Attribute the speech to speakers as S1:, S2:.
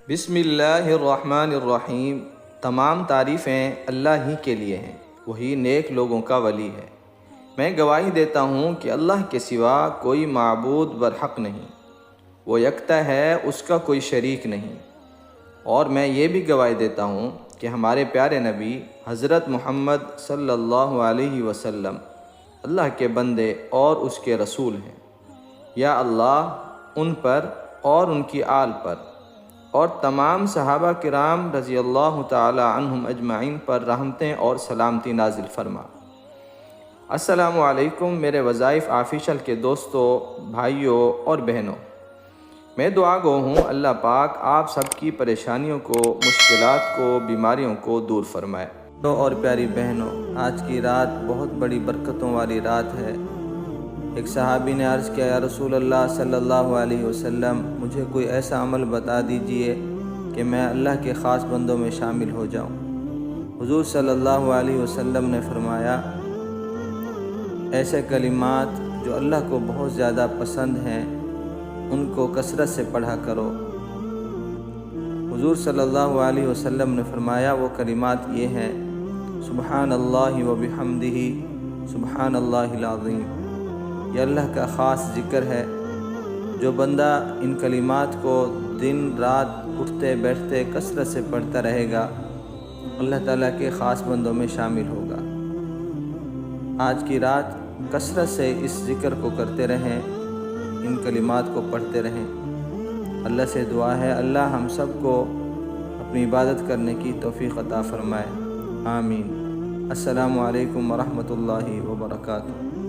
S1: بسم اللہ الرحمن الرحیم۔ تمام تعریفیں اللہ ہی کے لیے ہیں، وہی نیک لوگوں کا ولی ہے۔ میں گواہی دیتا ہوں کہ اللہ کے سوا کوئی معبود برحق نہیں، وہ یکتا ہے، اس کا کوئی شریک نہیں۔ اور میں یہ بھی گواہی دیتا ہوں کہ ہمارے پیارے نبی حضرت محمد صلی اللہ علیہ وسلم اللہ کے بندے اور اس کے رسول ہیں۔ یا اللہ ان پر اور ان کی آل پر اور تمام صحابہ کرام رضی اللہ تعالی عنہم اجمعین پر رحمتیں اور سلامتی نازل فرما۔ السلام علیکم میرے وظائف آفیشل کے دوستوں، بھائیوں اور بہنوں۔ میں دعا گو ہوں اللہ پاک آپ سب کی پریشانیوں کو، مشکلات کو، بیماریوں کو دور فرمائے۔ اور پیاری بہنوں، آج کی رات بہت بڑی برکتوں والی رات ہے۔ ایک صحابی نے عرض کیا، یا رسول اللہ صلی اللہ علیہ وسلم، مجھے کوئی ایسا عمل بتا دیجئے کہ میں اللہ کے خاص بندوں میں شامل ہو جاؤں۔ حضور صلی اللہ علیہ وسلم نے فرمایا، ایسے کلمات جو اللہ کو بہت زیادہ پسند ہیں ان کو کثرت سے پڑھا کرو۔ حضور صلی اللہ علیہ وسلم نے فرمایا، وہ کلمات یہ ہیں، سبحان اللہ و بحمدہ، سبحان اللہ العظیم۔ یہ اللہ کا خاص ذکر ہے۔ جو بندہ ان کلمات کو دن رات اٹھتے بیٹھتے کثرت سے پڑھتا رہے گا، اللہ تعالیٰ کے خاص بندوں میں شامل ہوگا۔ آج کی رات کثرت سے اس ذکر کو کرتے رہیں، ان کلمات کو پڑھتے رہیں۔ اللہ سے دعا ہے اللہ ہم سب کو اپنی عبادت کرنے کی توفیق عطا فرمائے، آمین۔ السلام علیکم ورحمۃ اللہ وبرکاتہ۔